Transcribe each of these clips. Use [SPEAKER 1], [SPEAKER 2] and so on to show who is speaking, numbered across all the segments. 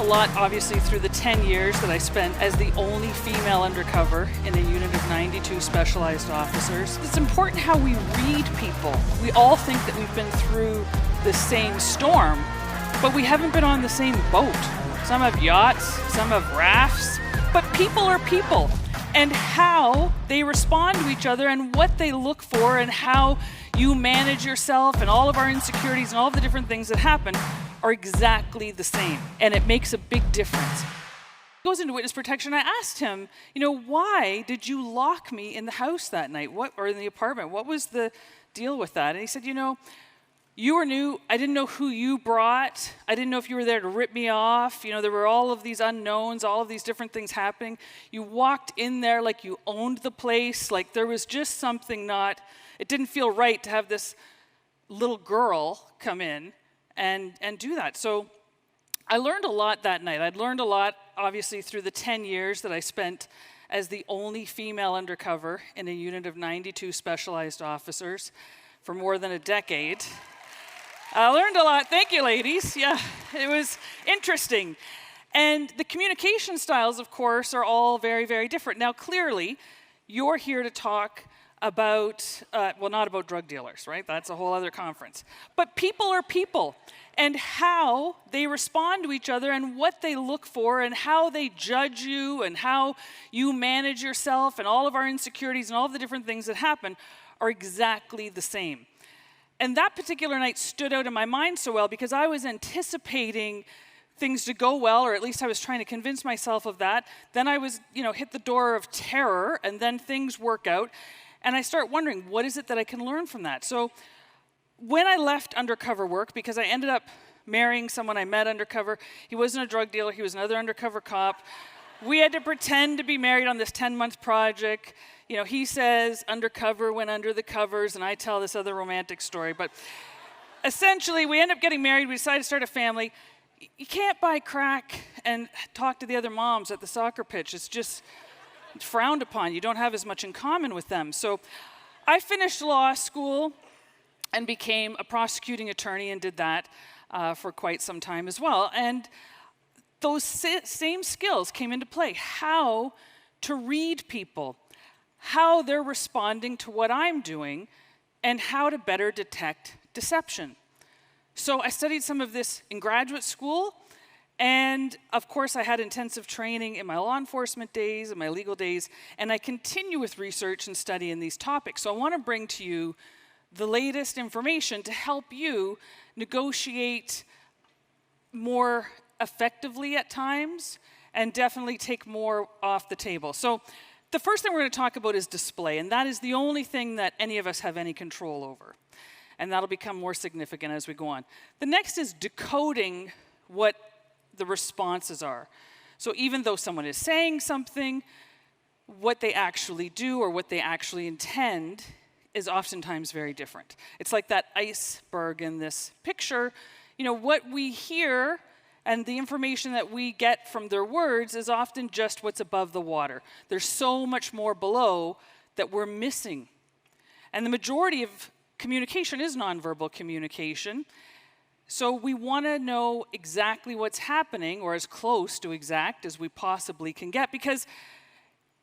[SPEAKER 1] lot, obviously, through the 10 years that I spent as the only female undercover in a unit of 92 specialized officers. It's important how we read people. We all think that we've been through the same storm, but we haven't been on the same boat. Some have yachts, some have rafts, but people are people. And how they respond to each other and what they look for and how you manage yourself and all of our insecurities and all of the different things that happen are exactly the same. And it makes a big difference. He goes into witness protection. I asked him, why did you lock me in the house that night? Or in the apartment? What was the deal with that? And he said, you were new. I didn't know who you brought. I didn't know if you were there to rip me off. There were all of these unknowns, all of these different things happening. You walked in there like you owned the place, like there was just something it didn't feel right to have this little girl come in and do that. So I learned a lot that night. I'd learned a lot, obviously, through the 10 years that I spent as the only female undercover in a unit of 92 specialized officers for more than a decade. I learned a lot. Thank you, ladies. Yeah, it was interesting. And the communication styles, of course, are all very, very different. Now, clearly, you're here to talk about, not about drug dealers, right? That's a whole other conference. But people are people, and how they respond to each other and what they look for and how they judge you and how you manage yourself and all of our insecurities and all of the different things that happen are exactly the same. And that particular night stood out in my mind so well because I was anticipating things to go well, or at least I was trying to convince myself of that. Then I was, hit the door of terror, and then things work out. And I start wondering, what is it that I can learn from that? So when I left undercover work, because I ended up marrying someone I met undercover, he wasn't a drug dealer, he was another undercover cop. We had to pretend to be married on this 10-month project. He says undercover went under the covers, and I tell this other romantic story. But essentially, we end up getting married. We decide to start a family. You can't buy crack and talk to the other moms at the soccer pitch. It's just frowned upon. You don't have as much in common with them. So I finished law school and became a prosecuting attorney and did that for quite some time as well. And those same skills came into play. How to read people, how they're responding to what I'm doing, and how to better detect deception. So I studied some of this in graduate school, and of course I had intensive training in my law enforcement days and my legal days, and I continue with research and study in these topics. So I want to bring to you the latest information to help you negotiate more effectively at times and definitely take more off the table. So the first thing we're going to talk about is display, and that is the only thing that any of us have any control over. And that'll become more significant as we go on. The next is decoding what the responses are. So even though someone is saying something, what they actually do or what they actually intend is oftentimes very different. It's like that iceberg in this picture. What we hear and the information that we get from their words is often just what's above the water. There's so much more below that we're missing. And the majority of communication is nonverbal communication. So we want to know exactly what's happening, or as close to exact as we possibly can get, because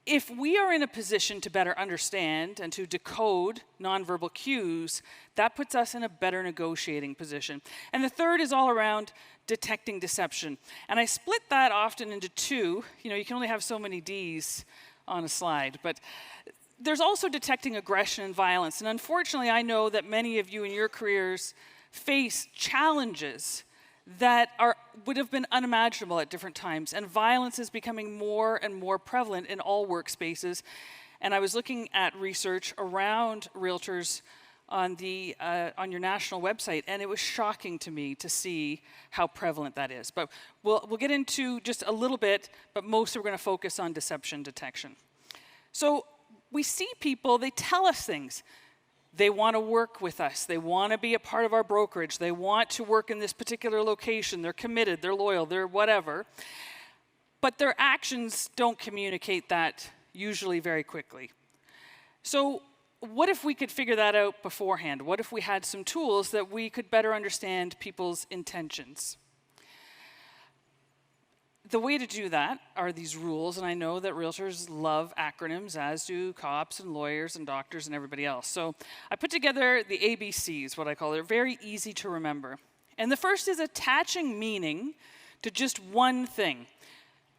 [SPEAKER 1] if we are in a position to better understand and to decode nonverbal cues, that puts us in a better negotiating position. And the third is all around detecting deception. And I split that often into two. You can only have so many Ds on a slide, but there's also detecting aggression and violence. And unfortunately, I know that many of you in your careers face challenges that would have been unimaginable at different times. And violence is becoming more and more prevalent in all workspaces. And I was looking at research around realtors on your national website, and it was shocking to me to see how prevalent that is. But we'll get into just a little bit, but mostly we're going to focus on deception detection. So we see people, they tell us things. They want to work with us. They want to be a part of our brokerage. They want to work in this particular location. They're committed, they're loyal, they're whatever. But their actions don't communicate that usually very quickly. So what if we could figure that out beforehand? What if we had some tools that we could better understand people's intentions? the way to do that are these rules, and I know that realtors love acronyms, as do cops and lawyers and doctors and everybody else. So I put together the ABCs, what I call. They're very easy to remember. And the first is attaching meaning to just one thing.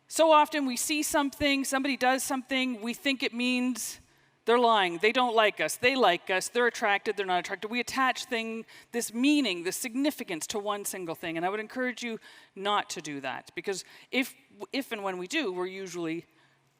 [SPEAKER 1] So often we see something, somebody does something, we think it means they're lying, they don't like us, they like us, they're attracted, they're not attracted. We attach this meaning, this significance to one single thing, and I would encourage you not to do that, because if and when we do, we're usually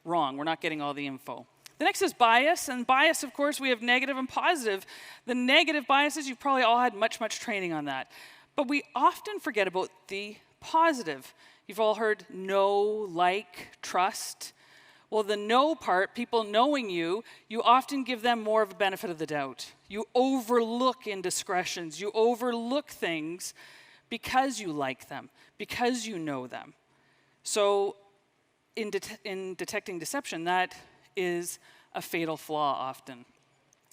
[SPEAKER 1] wrong. We're not getting all the info. The next is bias, and bias, of course, we have negative and positive. The negative biases, you've probably all had much training on that. But we often forget about the positive. You've all heard know, like, trust. Well, the know part, people knowing you often give them more of a benefit of the doubt. You overlook indiscretions. You overlook things because you like them, because you know them. So in detecting deception, that is a fatal flaw often.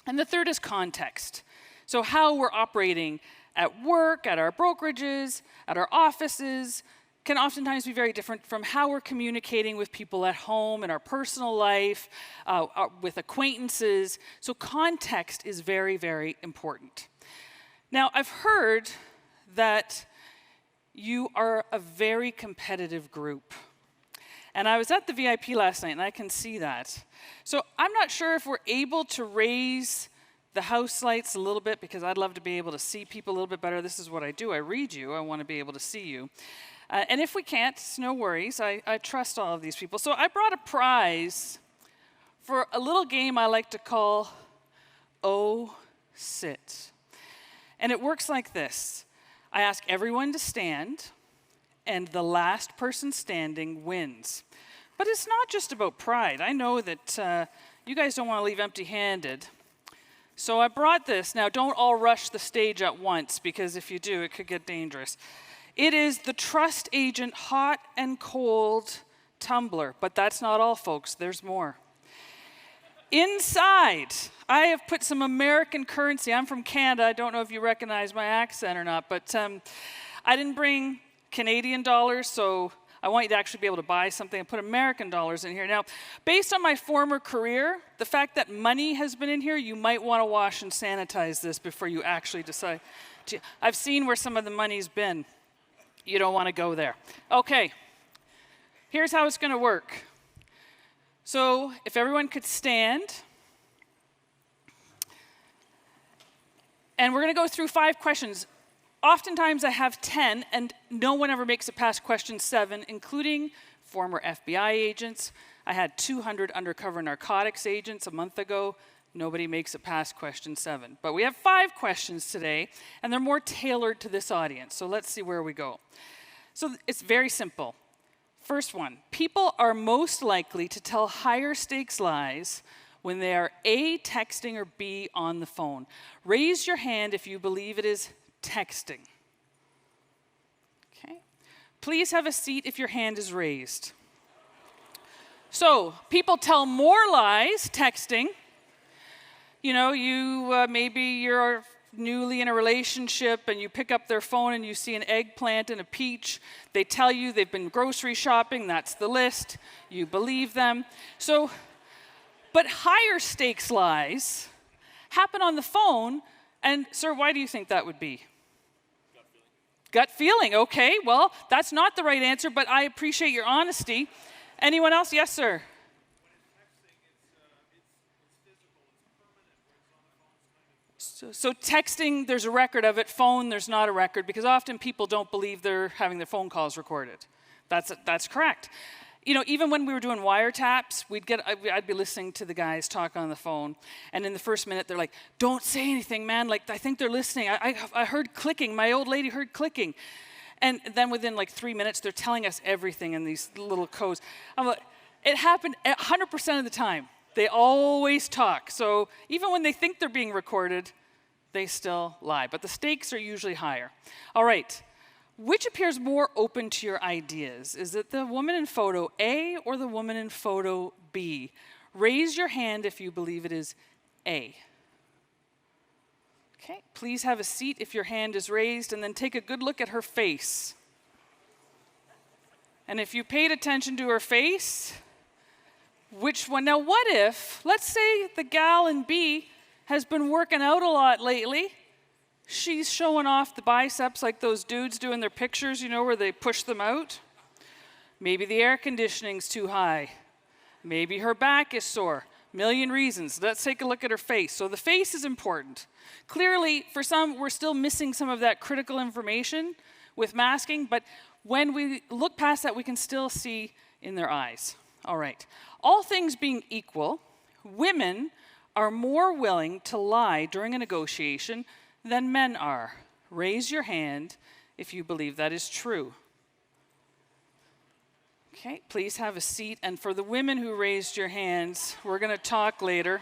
[SPEAKER 1] And the third is context. So how we're operating at work, at our brokerages, at our offices, can oftentimes be very different from how we're communicating with people at home, in our personal life, with acquaintances. So context is very important. Now, I've heard that you are a very competitive group. And I was at the VIP last night, and I can see that. So I'm not sure if we're able to raise the house lights a little bit, because I'd love to be able to see people a little bit better. This is what I do. I read you. I want to be able to see you. And if we can't, it's no worries. I trust all of these people. So I brought a prize for a little game I like to call Oh Sit. And it works like this. I ask everyone to stand, and the last person standing wins. But it's not just about pride. I know that you guys don't want to leave empty-handed. So I brought this. Now, don't all rush the stage at once, because if you do, it could get dangerous. It is the Trust Agent Hot and Cold Tumbler. But that's not all, folks. There's more. Inside, I have put some American currency. I'm from Canada. I don't know if you recognize my accent or not, but I didn't bring Canadian dollars, so I want you to actually be able to buy something and put American dollars in here. Now, based on my former career, the fact that money has been in here, you might want to wash and sanitize this before you actually decide to. I've seen where some of the money's been. You don't want to go there. Okay, here's how it's going to work. So if everyone could stand. And we're going to go through 5 questions. Oftentimes I have 10, and no one ever makes it past question 7, including former FBI agents. I had 200 undercover narcotics agents a month ago. Nobody makes it past question 7. But we have 5 questions today, and they're more tailored to this audience. So let's see where we go. So it's very simple. First one, people are most likely to tell higher stakes lies when they are A, texting, or B, on the phone. Raise your hand if you believe it is texting. Okay. Please have a seat if your hand is raised. So people tell more lies texting. You know, maybe you're newly in a relationship and you pick up their phone and you see an eggplant and a peach. They tell you they've been grocery shopping. That's the list. You believe them. But higher stakes lies happen on the phone. And sir, why do you think that would be? Gut feeling. Okay, well, that's not the right answer, but I appreciate your honesty. Anyone else? Yes, sir. So texting, there's a record of it. Phone, there's not a record, because often people don't believe they're having their phone calls recorded. That's correct. You know, even when we were doing wiretaps, I'd be listening to the guys talk on the phone, and in the first minute, they're like, "Don't say anything, man. Like, I think they're listening. I heard clicking. My old lady heard clicking." And then within like 3 minutes, they're telling us everything in these little codes. I'm like, it happened 100% of the time. They always talk. So even when they think they're being recorded, they still lie. But the stakes are usually higher. All right. Which appears more open to your ideas? Is it the woman in photo A or the woman in photo B? Raise your hand if you believe it is A. Okay, please have a seat if your hand is raised, and then take a good look at her face. And if you paid attention to her face, which one? Now, what if, let's say the gal in B has been working out a lot lately. She's showing off the biceps like those dudes do in their pictures, you know, where they push them out. Maybe the air conditioning's too high. Maybe her back is sore. Million reasons. Let's take a look at her face. So the face is important. Clearly, for some, we're still missing some of that critical information with masking, but when we look past that, we can still see in their eyes. All right. All things being equal, women are more willing to lie during a negotiation than men are. Raise your hand if you believe that is true. Okay, please have a seat. And for the women who raised your hands, we're going to talk later.